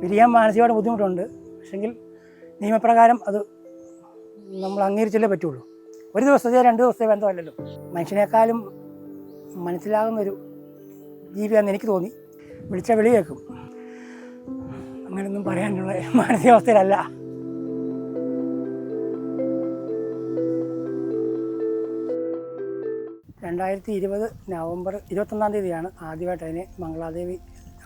പിരിയാൻ മാനസികമായിട്ട് ബുദ്ധിമുട്ടുണ്ട്. പക്ഷെങ്കിൽ നിയമപ്രകാരം അത് നമ്മൾ അംഗീകരിച്ചല്ലേ പറ്റുള്ളൂ. ഒരു ദിവസത്തെ 2 ദിവസത്തെ ബന്ധമല്ലല്ലോ. മനുഷ്യനേക്കാളും മനസ്സിലാകുന്നൊരു ജീവിയാണെന്ന് എനിക്ക് തോന്നി. വിളിച്ച വിളി കേൾക്കും. അങ്ങനെയൊന്നും പറയാനുള്ള മാനസികാവസ്ഥയിലല്ല. നവംബർ 21 ആദ്യമായിട്ട് അതിനെ മംഗളാദേവി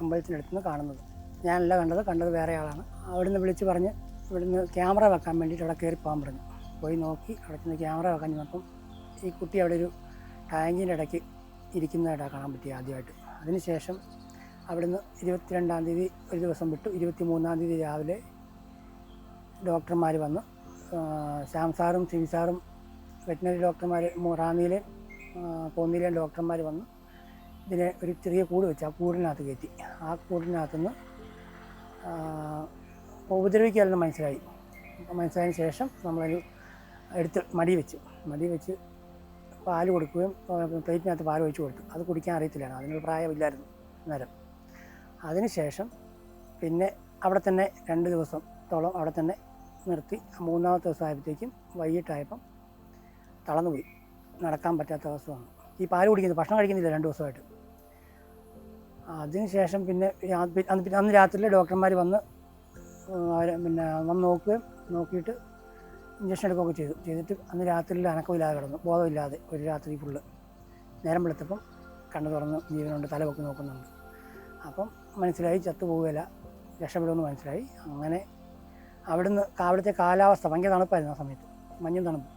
അമ്പലത്തിനടുത്തുനിന്ന് കാണുന്നത്. ഞാനല്ല കണ്ടത് വേറെ ആളാണ്. അവിടുന്ന് വിളിച്ച് പറഞ്ഞ് ഇവിടുന്ന് ക്യാമറ വെക്കാൻ വേണ്ടിയിട്ട് അവിടെ കയറി പോകാൻ പറഞ്ഞു. പോയി നോക്കി അവിടെ ചെന്ന് ക്യാമറ വെക്കാൻ ചെന്നപ്പം ഈ കുട്ടി അവിടെ ഒരു ടാങ്കിൻ്റെ ഇടയ്ക്ക് ഇരിക്കുന്നതായിട്ടാണ് കാണാൻ പറ്റിയത് ആദ്യമായിട്ട്. അതിനുശേഷം അവിടുന്ന് 22 ഒരു ദിവസം വിട്ടു. 23 രാവിലെ ഡോക്ടർമാർ വന്ന്, ശ്യാം സാറും സിവി സാറും വെറ്റിനറി ഡോക്ടർമാർ, റാന്നിയിലെ കോന്നിയിലെ ഡോക്ടർമാർ വന്ന് ഇതിനെ ഒരു ചെറിയ കൂട് വെച്ച് ആ കൂടിനകത്ത് കയറ്റി. ആ കൂടിനകത്തുനിന്ന് ഉപദ്രവിക്കാമെന്ന് മനസ്സിലായതിന് ശേഷം നമ്മളൊരു എടുത്ത് മടി വെച്ച് പാല് കൊടുക്കുകയും പ്ലേറ്റിനകത്ത് പാൽ ഒഴിച്ച് കൊടുത്തു. അത് കുടിക്കാൻ അറിയത്തില്ലായിരുന്നു, അതിനൊരു പ്രായമില്ലായിരുന്നു നേരം. അതിനുശേഷം പിന്നെ അവിടെ തന്നെ 2 ദിവസത്തോളം അവിടെ തന്നെ നിർത്തി. 3-ാമത്തെ ദിവസമായപ്പോഴത്തേക്കും വൈകിട്ടായപ്പം തളർന്നുപോയി. നടക്കാൻ പറ്റാത്ത അവസ്ഥ വന്നു. ഈ പാല് കുടിക്കുന്നത്, ഭക്ഷണം കഴിക്കുന്നില്ല 2 ദിവസമായിട്ട്. അതിനുശേഷം പിന്നെ അന്ന് രാത്രിയിൽ ഡോക്ടർമാർ വന്ന് നോക്കിയിട്ട് ഇഞ്ചക്ഷൻ എടുക്കുകയൊക്കെ ചെയ്തിട്ട് അന്ന് രാത്രിയിൽ അനക്കമില്ലാതെ കിടന്നു, ബോധമില്ലാതെ ഒരു രാത്രി ഫുള്ള്. നേരം വെളുത്തപ്പം കണ്ണു തുറന്ന് ജീവനുണ്ട്, തലപൊക്കി നോക്കുന്നുണ്ട്. അപ്പം മനസ്സിലായി ചത്തുപോവുകയില്ല, രക്ഷപ്പെടുമെന്ന് മനസ്സിലായി. അങ്ങനെ അവിടുത്തെ കാലാവസ്ഥ ഭയങ്കര തണുപ്പായിരുന്നു ആ സമയത്ത്, മഞ്ഞും തണുപ്പ്.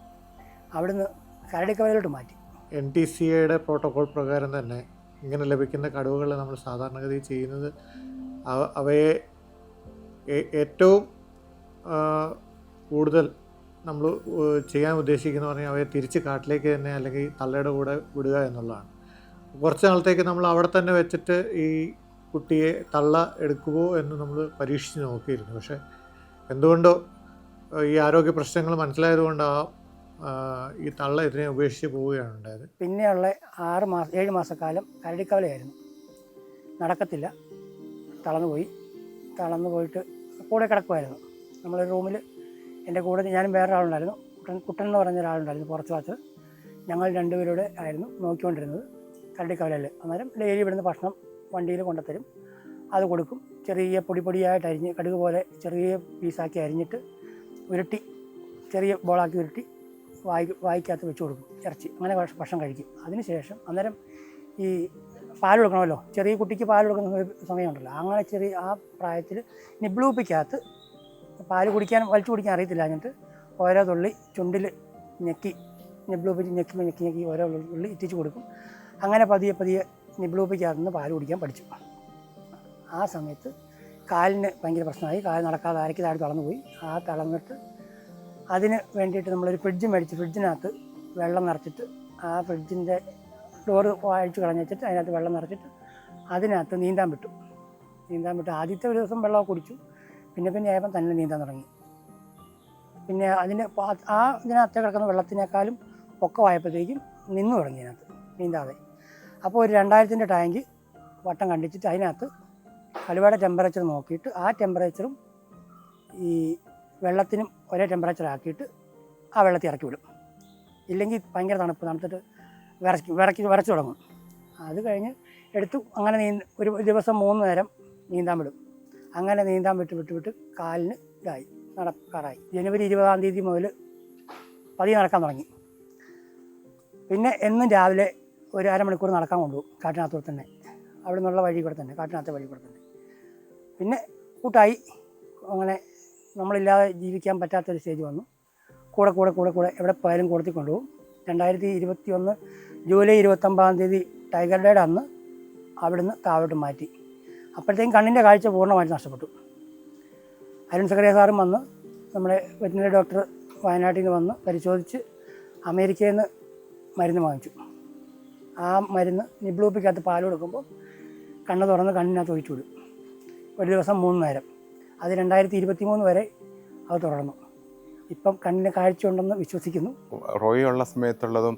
അവിടുന്ന് കരടിക്കവലയിലോട്ട് മാറ്റി. NTCAയുടെ പ്രോട്ടോകോൾ പ്രകാരം തന്നെ ഇങ്ങനെ ലഭിക്കുന്ന കടുവകൾ നമ്മൾ സാധാരണഗതി ചെയ്യുന്നത് അവയെ ഏറ്റവും കൂടുതൽ നമ്മൾ ചെയ്യാൻ ഉദ്ദേശിക്കുന്ന പറഞ്ഞാൽ അവയെ തിരിച്ച് കാട്ടിലേക്ക് തന്നെ അല്ലെങ്കിൽ തള്ളയുടെ കൂടെ വിടുക എന്നുള്ളതാണ്. കുറച്ച് നാളത്തേക്ക് നമ്മൾ അവിടെ തന്നെ വെച്ചിട്ട് ഈ കുട്ടിയെ തള്ള എടുക്കുമോ എന്ന് നമ്മൾ പരീക്ഷിച്ച് നോക്കിയിരുന്നു. പക്ഷേ എന്തുകൊണ്ടോ ഈ ആരോഗ്യ പ്രശ്നങ്ങൾ മനസ്സിലായതുകൊണ്ടാവാം ഈ തള്ള ഇതിനെ ഉപേക്ഷിച്ച് പോവുകയാണ് ഉണ്ടായത്. പിന്നെയുള്ള 7 മാസക്കാലം കരടിക്കവലയായിരുന്നു. നടക്കത്തില്ല, തളർന്നു പോയിട്ട് കൂടെ കിടക്കുമായിരുന്നു. നമ്മളൊരു റൂമിൽ എൻ്റെ കൂടെ ഞാനും വേറൊരാളുണ്ടായിരുന്നു, കുട്ടൻ എന്ന് പറഞ്ഞ ഒരാളുണ്ടായിരുന്നു പുറത്ത് ഭാഗത്ത്. ഞങ്ങൾ 2 പേരുടെ ആയിരുന്നു നോക്കിക്കൊണ്ടിരുന്നത് കരടിക്കവലയിൽ. അന്നേരം ഡെയിലി ഇവിടുന്ന് ഭക്ഷണം വണ്ടിയിൽ കൊണ്ടുത്തരും, അത് കൊടുക്കും. ചെറിയ പൊടിയായിട്ട് അരിഞ്ഞ് കടുക് പോലെ ചെറിയ പീസാക്കി അരിഞ്ഞിട്ട് ഉരുട്ടി, ചെറിയ ബോളാക്കി ഉരുട്ടി വായിക്കകത്ത് വെച്ച് കൊടുക്കും, ഇറച്ചി. അങ്ങനെ ഭക്ഷണം കഴിക്കും. അതിനുശേഷം അന്നേരം ഈ പാൽ കൊടുക്കണമല്ലോ, ചെറിയ കുട്ടിക്ക് പാൽ കൊടുക്കുന്ന സമയമുണ്ടല്ലോ, അങ്ങനെ ആ പ്രായത്തിൽ നിബ്ലൂപ്പിക്കകത്ത് പാൽ വലിച്ചു കുടിക്കാൻ അറിയത്തില്ല. എന്നിട്ട് ഓരോ തുള്ളി ചുണ്ടിൽ ഞെക്കി നിബ്ലൂപ്പിച്ച് ഞെക്കി ഓരോ തുള്ളി ഇറ്റിച്ച് കൊടുക്കും. അങ്ങനെ പതിയെ നിബ്ലൂപ്പിക്കകത്ത് നിന്ന് പാൽ കുടിക്കാൻ പഠിച്ചു. ആ സമയത്ത് കാലിന് ഭയങ്കര പ്രശ്നമായി, കാൽ നടക്കാതെ അരയ്ക്ക് താഴെ തളർന്നുപോയി. ആ തളർന്നിട്ട് അതിന് വേണ്ടിയിട്ട് നമ്മളൊരു ഫ്രിഡ്ജ് മേടിച്ച് ഫ്രിഡ്ജിനകത്ത് വെള്ളം നിറച്ചിട്ട്, ആ ഫ്രിഡ്ജിൻ്റെ ഡോറ് അഴിച്ച് കളഞ്ഞിട്ട് അതിനകത്ത് വെള്ളം നിറച്ചിട്ട് അതിനകത്ത് നീന്താൻ വിട്ടു. ആദ്യത്തെ ഒരു ദിവസം വെള്ളമൊക്കെ കുടിച്ചു. പിന്നെ ആയപ്പം തന്നെ നീന്താൻ തുടങ്ങി. പിന്നെ ഇതിനകത്ത് കിടക്കുന്ന വെള്ളത്തിനേക്കാളും പൊക്കമായപ്പോഴത്തേക്കും നിന്നു തുടങ്ങി അതിനകത്ത് നീന്താതെ. അപ്പോൾ ഒരു 2000-ൻ്റെ ടാങ്ക് വട്ടം കണ്ടിച്ചിട്ട് അതിനകത്ത് കടുവയുടെ ടെമ്പറേച്ചർ നോക്കിയിട്ട് ആ ടെമ്പറേച്ചറും ഈ വെള്ളത്തിനും ഒരേ ടെമ്പറേച്ചർ ആക്കിയിട്ട് ആ വെള്ളത്തിൽ ഇറക്കി വിടും. ഇല്ലെങ്കിൽ ഭയങ്കര തണുത്തിട്ട് വിറച്ചു തുടങ്ങും. അത് കഴിഞ്ഞ് എടുത്തു. അങ്ങനെ ഒരു ദിവസം 3 നേരം നീന്താൻ വിടും. അങ്ങനെ നീന്താൻ വിട്ട് കാലിന് നടക്കാറായി. ജനുവരി 20 മുതൽ പതിയെ നടക്കാൻ തുടങ്ങി. പിന്നെ എന്നും രാവിലെ ഒരു അരമണിക്കൂർ നടക്കാൻ കൊണ്ടുപോകും, കാട്ടിനകത്തൂടെ തന്നെ, അവിടെ നിന്നുള്ള വഴി കൂടെ തന്നെ, കാട്ടിനകത്തെ വഴി കൂടെ തന്നെ. പിന്നെ കൂട്ടായി. അങ്ങനെ നമ്മളില്ലാതെ ജീവിക്കാൻ പറ്റാത്തൊരു സ്റ്റേജ് വന്നു. കൂടെ എവിടെ പോയാലും കൊടുത്തി കൊണ്ടുപോകും. 2021 ജൂലൈ 29 ടൈഗർ ഡേയുടെ അന്ന് അവിടുന്ന് താഴോട്ട് മാറ്റി. അപ്പോഴത്തേക്കും കണ്ണിൻ്റെ കാഴ്ച പൂർണ്ണമായിട്ട് നഷ്ടപ്പെട്ടു. അരുൺ സക്കറിയ സാറും വന്ന്, നമ്മുടെ വെറ്റിനറി ഡോക്ടർ വയനാട്ടിൽ നിന്ന് വന്ന് പരിശോധിച്ച് അമേരിക്കയിൽ നിന്ന് മരുന്ന് വാങ്ങിച്ചു. ആ മരുന്ന് നിബ്ലൂപ്പിക്കകത്ത് പാൽ കൊടുക്കുമ്പോൾ കണ്ണ് തുറന്ന് കണ്ണിനകത്ത് ഒഴിച്ചു വിടും. ഒരു ദിവസം 3 നേരം. അത് 2023 വരെ അത് തുടർന്നു. ഇപ്പം കണ്ണിന് കാഴ്ച ഉണ്ടെന്ന് വിശ്വസിക്കുന്നു. റോയി ഉള്ള സമയത്തുള്ളതും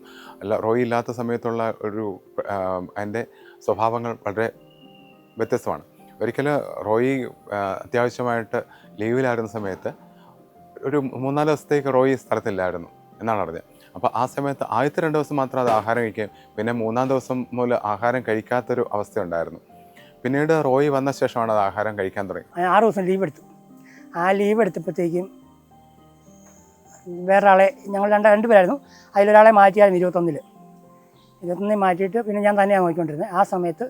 റോയി ഇല്ലാത്ത സമയത്തുള്ള അതിൻ്റെ സ്വഭാവങ്ങൾ വളരെ വ്യത്യസ്തമാണ്. ഒരിക്കൽ റോയി അത്യാവശ്യമായിട്ട് ലീവിലായിരുന്ന സമയത്ത് ഒരു 3-4 ദിവസത്തേക്ക് റോയി സ്ഥലത്തില്ലായിരുന്നു എന്നാണ് അറിഞ്ഞത്. അപ്പോൾ ആ സമയത്ത് ആദ്യത്തെ 2 ദിവസം മാത്രം അത് ആഹാരം കഴിക്കുകയും പിന്നെ 3-ാം ദിവസം മുതൽ ആഹാരം കഴിക്കാത്തൊരു അവസ്ഥയുണ്ടായിരുന്നു. പിന്നീട് റോയി വന്ന ശേഷമാണ് അത് ആഹാരം കഴിക്കാൻ തുടങ്ങി. 6 ദിവസം ലീവ് എടുത്തു. ആ ലീവ് എടുത്തപ്പോഴത്തേക്കും വേറൊരാളെ, ഞങ്ങൾ രണ്ടുപേരായിരുന്നു, അതിലൊരാളെ മാറ്റിയായിരുന്നു 21 മാറ്റിയിട്ട് പിന്നെ ഞാൻ തന്നെയാണ് നോക്കിക്കൊണ്ടിരുന്നത്. ആ സമയത്ത്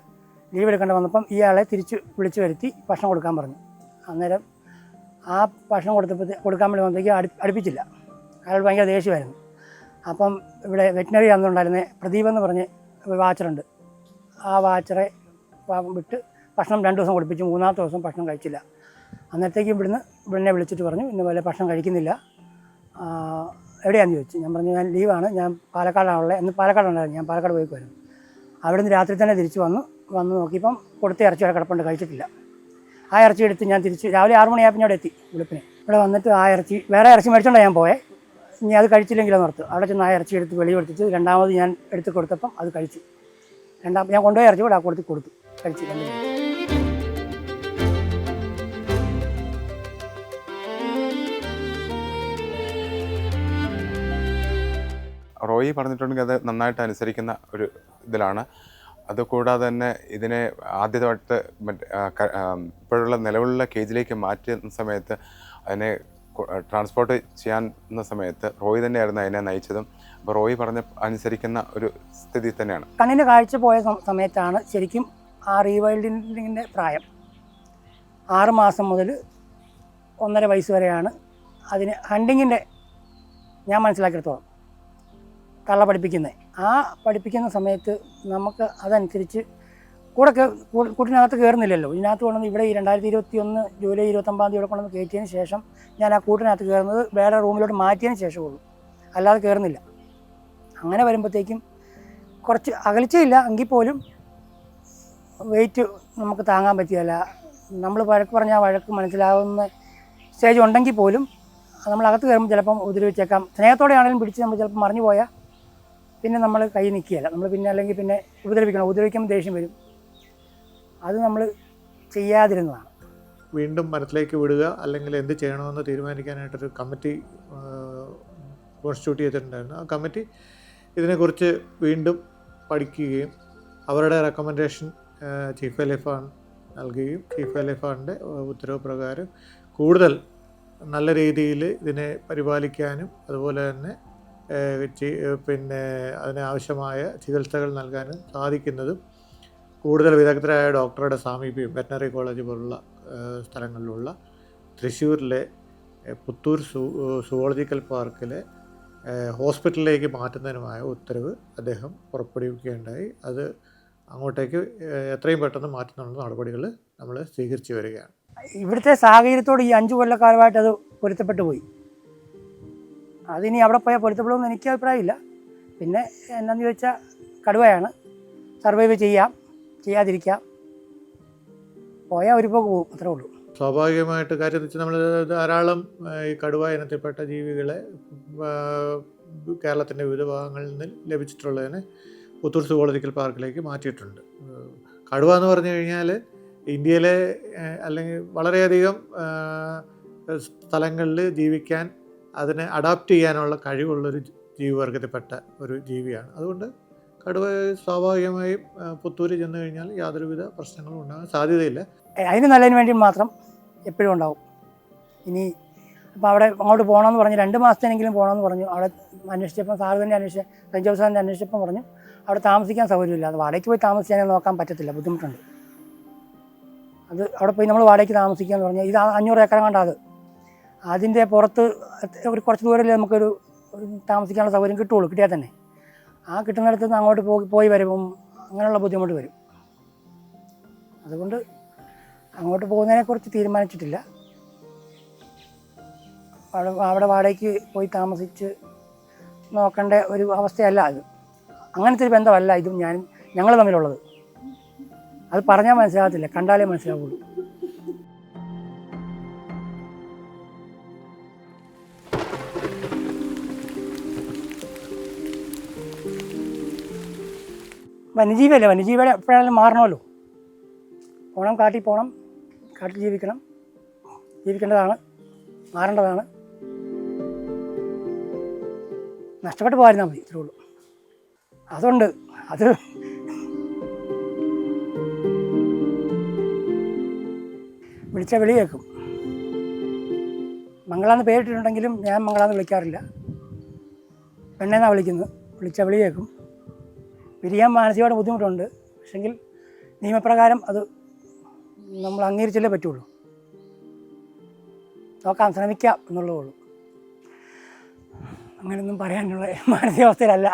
ലീവ് എടുക്കേണ്ടി വന്നപ്പം ഇയാളെ തിരിച്ച് വിളിച്ചു വരുത്തി ഭക്ഷണം കൊടുക്കാൻ പറഞ്ഞു. അന്നേരം ആ ഭക്ഷണം കൊടുക്കാൻ വേണ്ടി വന്നത്തേക്ക് അടുപ്പിച്ചില്ല. അയാൾ ഭയങ്കര ദേഷ്യമായിരുന്നു. അപ്പം ഇവിടെ വെറ്റിനറി അന്നുണ്ടായിരുന്ന പ്രദീപ് എന്ന് പറഞ്ഞ് വാച്ചറുണ്ട്. ആ വാച്ചറെ വിട്ട് ഭക്ഷണം 2 ദിവസം കൊടുപ്പിച്ചു. 3-ാമത്തെ ദിവസം ഭക്ഷണം കഴിച്ചില്ല. അന്നത്തേക്കും ഇവിടുന്ന് വിളിച്ചിട്ട് പറഞ്ഞു ഇന്നപോലെ ഭക്ഷണം കഴിക്കുന്നില്ല, എവിടെയാണെന്ന് ചോദിച്ചു. ഞാൻ പറഞ്ഞു ഞാൻ ലീവാണ്, ഞാൻ പാലക്കാടാണുള്ളത്. എന്ന് പാലക്കാടുണ്ടായിരുന്നു, ഞാൻ പാലക്കാട് പോയിക്കുമായിരുന്നു. അവിടെ നിന്ന് രാത്രി തന്നെ തിരിച്ച് വന്ന് നോക്കിയപ്പം കൊടുത്ത ഇറച്ചി അവിടെ കിടപ്പുണ്ട്, കഴിച്ചിട്ടില്ല. ആ ഇറച്ചി എടുത്ത് ഞാൻ തിരിച്ച് രാവിലെ 6 മണിയായപ്പോൾ ഇവിടെ എത്തി വെളുപ്പിന്. ഇവിടെ വന്നിട്ട് ആ ഇറച്ചി വേറെ ഇറച്ചി മേടിച്ചോണ്ടാണ് ഞാൻ പോയത്. ഇനി അത് കഴിച്ചില്ലെങ്കിലോ നിർത്തും. അവിടെ ചെന്ന് ആ ഇറച്ചി എടുത്ത് വെളിയെടുത്തിട്ട് രണ്ടാമത് ഞാൻ എടുത്ത് കൊടുത്തപ്പം അത് കഴിച്ചു. ഞാൻ കൊണ്ടുപോയ ഇറച്ചി കൂടെ ആ കൊടുത്തു കഴിച്ചു. റോയി പറഞ്ഞിട്ടുണ്ടെങ്കിൽ അത് നന്നായിട്ട് അനുസരിക്കുന്ന ഒരു ഇതിലാണ്. അതുകൂടാതെ തന്നെ ഇതിനെ ആദ്യമായിട്ട് ഇപ്പോഴുള്ള നിലവിലുള്ള കേജിലേക്ക് മാറ്റുന്ന സമയത്ത് അതിനെ ട്രാൻസ്പോർട്ട് ചെയ്യാവുന്ന സമയത്ത് റോയി തന്നെയായിരുന്നു അതിനെ നയിച്ചതും. അപ്പോൾ റോയി അനുസരിക്കുന്ന ഒരു സ്ഥിതി തന്നെയാണ്. കണ്ണിന് കാഴ്ച പോയ സമയത്താണ് ശരിക്കും ആ റീവൈൽഡിങ്ങിൻ്റെ പ്രായം. 6 മാസം മുതൽ 1.5 വയസ്സ് വരെയാണ് അതിന് ഹണ്ടിങ്ങിൻ്റെ ഞാൻ മനസ്സിലാക്കിയെടുത്തോളം കള്ള പഠിപ്പിക്കുന്നത്. ആ പഠിപ്പിക്കുന്ന സമയത്ത് നമുക്ക് അതനുസരിച്ച് കൂട്ടിനകത്ത് കയറുന്നില്ലല്ലോ. ഇതിനകത്ത് കൊണ്ടുവന്ന് ഇവിടെ ഈ 2021 ജൂലൈ 29 ഇവിടെ കൊണ്ടുവന്ന് കയറ്റിയതിന് ശേഷം ഞാൻ ആ കൂട്ടിനകത്ത് കയറുന്നത് വേറെ റൂമിലോട്ട് മാറ്റിയതിന് ശേഷമുള്ളൂ, അല്ലാതെ കയറുന്നില്ല. അങ്ങനെ വരുമ്പോഴത്തേക്കും കുറച്ച് അകലിച്ചയില്ല, എങ്കിൽ പോലും വെയിറ്റ് നമുക്ക് താങ്ങാൻ പറ്റിയല്ല. നമ്മൾ വഴക്ക് പറഞ്ഞാൽ വഴക്ക് മനസ്സിലാവുന്ന സ്റ്റേജ് ഉണ്ടെങ്കിൽ പോലും നമ്മളകത്ത് കയറുമ്പോൾ ചിലപ്പം ഉപദ്രവിച്ചേക്കാം. സ്നേഹത്തോടെ ആണെങ്കിലും പിടിച്ച് നമ്മൾ ചിലപ്പോൾ മറിഞ്ഞു പോയാൽ പിന്നെ നമ്മൾ കൈ നിൽക്കുകയല്ല. നമ്മൾ പിന്നെ അല്ലെങ്കിൽ പിന്നെ ഉപദ്രവിക്കുമ്പോൾ ദേഷ്യം വരും. അത് നമ്മൾ ചെയ്യാതിരുന്നതാണ്. വീണ്ടും മരത്തിലേക്ക് വിടുക അല്ലെങ്കിൽ എന്ത് ചെയ്യണമെന്ന് തീരുമാനിക്കാനായിട്ടൊരു കമ്മിറ്റി കോൺസ്റ്റിറ്റ്യൂട്ട് ചെയ്തിട്ടുണ്ടായിരുന്നു. ആ കമ്മിറ്റി ഇതിനെക്കുറിച്ച് വീണ്ടും പഠിക്കുകയും അവരുടെ റെക്കമെൻഡേഷൻ ചീഫ് വൈൽഡ് നൽകുകയും ചീഫ് വൈൽഡ് ഉത്തരവ് പ്രകാരം കൂടുതൽ നല്ല രീതിയിൽ ഇതിനെ പരിപാലിക്കാനും അതുപോലെ തന്നെ പിന്നെ അതിനാവശ്യമായ ചികിത്സകൾ നൽകാനും സാധിക്കുന്നതും കൂടുതൽ വിദഗ്ധരായ ഡോക്ടറുടെ സാമീപ്യം വെറ്റനറി കോളേജ് പോലുള്ള സ്ഥലങ്ങളിലുള്ള തൃശ്ശൂരിലെ പുത്തൂർ സുവോളജിക്കൽ പാർക്കിലെ ഹോസ്പിറ്റലിലേക്ക് മാറ്റുന്നതിനുമായ ഉത്തരവ് അദ്ദേഹം പുറപ്പെടുവിക്കുകയുണ്ടായി. അത് അങ്ങോട്ടേക്ക് എത്രയും പെട്ടെന്ന് മാറ്റുന്നുള്ള നടപടികൾ നമ്മൾ സ്വീകരിച്ചു വരികയാണ്. ഇവിടുത്തെ സാഹചര്യത്തോട് ഈ 5 കൊല്ലക്കാലമായിട്ട് അത് പൊരുത്തപ്പെട്ടു പോയി. അതിനി അവിടെ പോയാൽ പൊരുത്തപ്പെടുമെന്ന് എനിക്ക് അഭിപ്രായമില്ല. പിന്നെ എന്താണെന്ന് ചോദിച്ചാൽ കടുവയാണ്, സർവൈവ് ചെയ്യാതിരിക്കാം, പോയാൽ ഒരു പോക്ക് പോകും, അത്രേ ഉള്ളൂ. സ്വാഭാവികമായിട്ട് കാര്യം വെച്ചാൽ നമ്മൾ ധാരാളം ഈ കടുവ ഇനത്തിൽപ്പെട്ട ജീവികളെ കേരളത്തിൻ്റെ വിവിധ ഭാഗങ്ങളിൽ നിന്ന് ലഭിച്ചിട്ടുള്ളതിനെ പുത്തൂർ സുവോളജിക്കൽ പാർക്കിലേക്ക് മാറ്റിയിട്ടുണ്ട്. കടുവ എന്ന് പറഞ്ഞു കഴിഞ്ഞാൽ ഇന്ത്യയിലെ അല്ലെങ്കിൽ വളരെയധികം സ്ഥലങ്ങളിൽ ജീവിക്കാൻ അതിനെ അഡാപ്റ്റ് ചെയ്യാനുള്ള കഴിവുള്ളൊരു ജീവിവർഗത്തിൽപ്പെട്ട ഒരു ജീവിയാണ്. അതുകൊണ്ട് കടുവ സ്വാഭാവികമായും പുത്തൂര് ചെന്ന് കഴിഞ്ഞാൽ യാതൊരുവിധ പ്രശ്നങ്ങളും ഉണ്ടാകാൻ സാധ്യതയില്ല. അതിന് നല്ലതിന് വേണ്ടി മാത്രം എപ്പോഴും ഉണ്ടാവും. ഇനി അപ്പോൾ അവിടെ അങ്ങോട്ട് പോകണമെന്ന് പറഞ്ഞു 2 മാസത്തിനെങ്കിലും പോകണമെന്ന് പറഞ്ഞു. അവിടെ അന്വേഷിച്ചപ്പം സെൻറ്റ് ജോസഫ് സാറിൻ്റെ അന്വേഷിച്ചപ്പം പറഞ്ഞു അവിടെ താമസിക്കാൻ സൗകര്യമില്ല. അത് വാടകയ്ക്ക് പോയി താമസിക്കാൻ നോക്കാൻ പറ്റത്തില്ല, ബുദ്ധിമുട്ടുണ്ട്. അത് അവിടെ പോയി നമ്മൾ വാടകയ്ക്ക് താമസിക്കുക എന്ന് പറഞ്ഞാൽ ഇത് 500 ഏക്കർ കണ്ടാൽ അതിൻ്റെ പുറത്ത് കുറച്ച് ദൂരമല്ലേ നമുക്കൊരു താമസിക്കാനുള്ള സൗകര്യം കിട്ടുകയുള്ളൂ. കിട്ടിയാൽ തന്നെ ആ കിട്ടുന്നിടത്ത് നിന്ന് അങ്ങോട്ട് പോയി വരുമ്പം അങ്ങനെയുള്ള ബുദ്ധിമുട്ട് വരും. അതുകൊണ്ട് അങ്ങോട്ട് പോകുന്നതിനെക്കുറിച്ച് തീരുമാനിച്ചിട്ടില്ല. അവിടെ വാടകയ്ക്ക് പോയി താമസിച്ച് നോക്കേണ്ട ഒരു അവസ്ഥയല്ല അത്. അങ്ങനത്തെ ഒരു ബന്ധമല്ല ഇതും ഞങ്ങൾ തമ്മിലുള്ളത്. അത് പറഞ്ഞാൽ മനസ്സിലാകത്തില്ല, കണ്ടാലേ മനസ്സിലാവുള്ളൂ. വന്യജീവിയല്ലേ, വന്യജീവിയുടെ എപ്പോഴായാലും മാറണമല്ലോ. കാട്ടിൽ പോകണം, കാട്ടിൽ ജീവിക്കേണ്ടതാണ്, മാറേണ്ടതാണ്. നഷ്ടപ്പെട്ട് പോയിരുന്നാൽ മതി, ഇത്രേ ഉള്ളൂ. അതുണ്ട്, അത് വിളിച്ച വിളി കേൾക്കും. മംഗളാന്ന് പേരിട്ടിട്ടുണ്ടെങ്കിലും ഞാൻ മംഗളാന്ന് വിളിക്കാറില്ല, പെണ്ണേന്നാണ് വിളിക്കുന്നത്. വിളിച്ച വിളി കേൾക്കും. പിരിയാൻ മാനസികമായിട്ട് ബുദ്ധിമുട്ടുണ്ട്, പക്ഷെങ്കിൽ നിയമപ്രകാരം അത് നമ്മൾ അംഗീകരിച്ചല്ലേ പറ്റുള്ളൂ. നോക്കാൻ ശ്രമിക്കാം എന്നുള്ളതേ ഉള്ളൂ. അങ്ങനെയൊന്നും പറയാനുള്ള മാനസികാവസ്ഥയിലല്ല.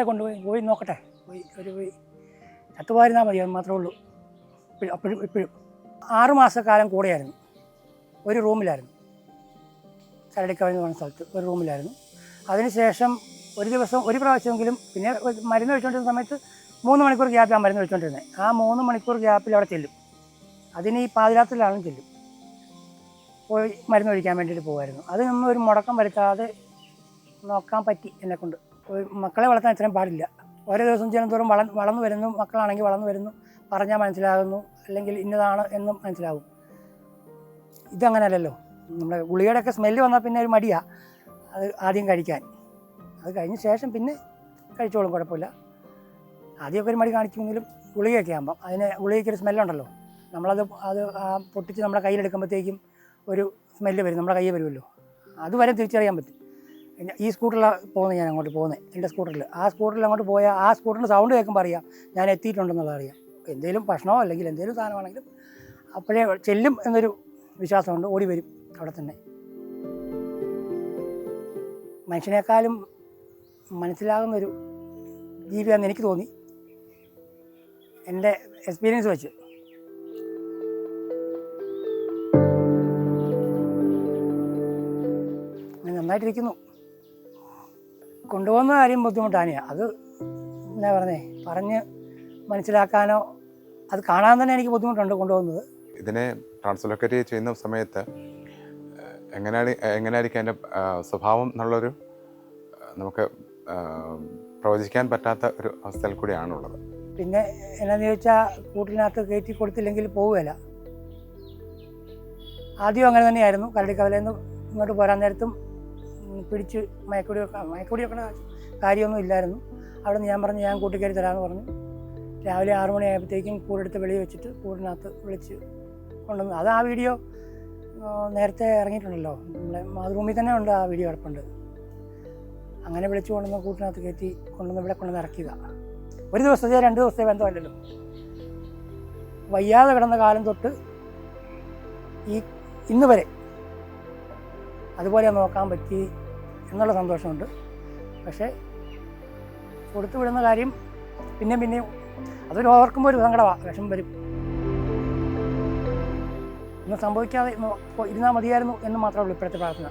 കൊണ്ടുപോയി നോക്കട്ടെ, പോയി ചത്തുപോയിരുന്നാൽ മതി, അത് മാത്രമേ ഉള്ളൂ. ഇപ്പോഴും 6 മാസക്കാലം കൂടെയായിരുന്നു, ഒരു റൂമിലായിരുന്നു. കരടിക്കവൽ എന്ന് പറഞ്ഞ സ്ഥലത്ത് ഒരു റൂമിലായിരുന്നു. അതിനുശേഷം ഒരു പ്രാവശ്യമെങ്കിലും, പിന്നെ മരുന്ന് കഴിച്ചുകൊണ്ടിരുന്ന സമയത്ത് 3 മണിക്കൂർ ഗ്യാപ്പിലാണ് മരുന്ന് കഴിച്ചുകൊണ്ടിരുന്നത്. ആ 3 മണിക്കൂർ ഗ്യാപ്പിൽ അവിടെ ചെല്ലും. അതിന് ഈ പാതിരാത്രിയിലാണെങ്കിലും ചെല്ലും, പോയി മരുന്ന് കഴിക്കാൻ വേണ്ടിയിട്ട് പോകുമായിരുന്നു. അതിനൊന്നും ഒരു മുടക്കം വരുത്താതെ നോക്കാൻ പറ്റി എന്നെക്കൊണ്ട്. മക്കളെ വളർത്താൻ ഇത്രയും പാടില്ല. ഓരോ ദിവസം ചെയ്യുന്നതോറും വളർന്നു വരുന്നു. മക്കളാണെങ്കിൽ വളർന്നു വരുന്നു, പറഞ്ഞാൽ മനസ്സിലാകുന്നു, അല്ലെങ്കിൽ ഇന്നതാണ് എന്നും മനസ്സിലാകും. ഇതങ്ങനെയല്ലല്ലോ. നമ്മുടെ ഗുളികയുടെയൊക്കെ സ്മെല്ല് വന്നാൽ പിന്നെ ഒരു മടിയാണ് അത് ആദ്യം കഴിക്കാൻ. അത് കഴിഞ്ഞ ശേഷം പിന്നെ കഴിച്ചോളും, കുഴപ്പമില്ല. ആദ്യമൊക്കെ ഒരു മടി കാണിക്കുമെങ്കിലും ഗുളികയൊക്കെ ആകുമ്പം ഗുളികയ്ക്കൊരു സ്മെല്ലുണ്ടല്ലോ. നമ്മളത് പൊട്ടിച്ച് നമ്മുടെ കയ്യിലെടുക്കുമ്പോഴത്തേക്കും ഒരു സ്മെല്ല് വരും, നമ്മുടെ കയ്യിൽ വരുമല്ലോ. അതുവരെ തിരിച്ചറിയാൻ പറ്റും. ഈ സ്കൂട്ടറിലാണ് പോകുന്നത്, ഞാൻ അങ്ങോട്ട് പോകുന്നത്, എൻ്റെ സ്കൂട്ടറിൽ. ആ സ്കൂട്ടറിൽ അങ്ങോട്ട് പോയാൽ ആ സ്കൂട്ടറിൻ്റെ സൗണ്ട് കേൾക്കുമ്പോൾ അറിയാം ഞാൻ എത്തിയിട്ടുണ്ടെന്നുള്ളത് അറിയാം. എന്തെങ്കിലും ഭക്ഷണമോ അല്ലെങ്കിൽ എന്തെങ്കിലും സാധനമാണെങ്കിലും അപ്പോഴേ ചെല്ലും എന്നൊരു വിശ്വാസമുണ്ട്, ഓടി വരും അവിടെ തന്നെ. മനുഷ്യനേക്കാളും മനസ്സിലാകുന്നൊരു ജീവിയാണെന്ന് എനിക്ക് തോന്നി, എൻ്റെ എക്സ്പീരിയൻസ് വെച്ച്. നന്നായിട്ടിരിക്കുന്നു. കൊണ്ടുപോകുന്ന കാര്യം ബുദ്ധിമുട്ടാണ്. അത് എന്നാ പറഞ്ഞ് മനസ്സിലാക്കാനോ അത് കാണാൻ തന്നെ എനിക്ക് ബുദ്ധിമുട്ടുണ്ട് കൊണ്ടുപോകുന്നത്. ഇതിനെ ട്രാൻസ്ലോക്കേറ്റ് ചെയ്യുന്ന സമയത്ത് എങ്ങനെയായിരിക്കും അതിൻ്റെ സ്വഭാവം എന്നുള്ളൊരു നമുക്ക് പ്രവചിക്കാൻ പറ്റാത്ത ഒരു അവസ്ഥയിൽ കൂടിയാണുള്ളത്. പിന്നെ എന്നാന്ന് ചോദിച്ചാൽ കൂട്ടിനകത്ത് കയറ്റി കൊടുത്തില്ലെങ്കിൽ പോവുകയില്ല. ആദ്യം അങ്ങനെ തന്നെയായിരുന്നു. കരടിക്കവലയിൽ നിന്ന് ഇങ്ങോട്ട് പോരാൻ നേരത്തും പിടിച്ച് മയക്കുടി കാര്യമൊന്നും ഇല്ലായിരുന്നു. അവിടെ നിന്ന് ഞാൻ പറഞ്ഞു ഞാൻ കൂട്ടിക്കയറി തരാമെന്ന് പറഞ്ഞു. രാവിലെ 6 മണിയായപ്പോഴത്തേക്കും കൂടെടുത്ത് വെളിയിൽ വെച്ചിട്ട് കൂടിനകത്ത് വിളിച്ച് കൊണ്ടുവന്നു. അത് ആ വീഡിയോ നേരത്തെ ഇറങ്ങിയിട്ടുണ്ടല്ലോ, നമ്മളെ മാതൃഭൂമിയിൽ തന്നെ ഉണ്ട്, ആ വീഡിയോ കിടപ്പുണ്ട്. അങ്ങനെ വിളിച്ചു കൊണ്ടുവന്ന് കൂട്ടിനകത്ത് കയറ്റി കൊണ്ടുവന്ന് ഇവിടെ കൊണ്ടുവന്ന് ഇറക്കിയതാണ്. ഒരു ദിവസത്തെ 2 ദിവസത്തെ ബന്ധമല്ലല്ലോ. വയ്യാതെ കിടന്ന കാലം തൊട്ട് ഇന്ന് വരെ അതുപോലെ നോക്കാൻ പറ്റി എന്നുള്ള സന്തോഷമുണ്ട്. പക്ഷേ കൊടുത്തു വിടുന്ന കാര്യം പിന്നെയും അതൊരു ഓർക്കുമ്പോൾ ഒരു സങ്കടമാണ്, വിഷമം വരും. ഒന്നും സംഭവിക്കാതെ ഇരുന്നാൽ മതിയായിരുന്നു എന്ന് മാത്രമേ ഉള്ളൂ ഇപ്പോഴത്തെ പ്രാർത്ഥന.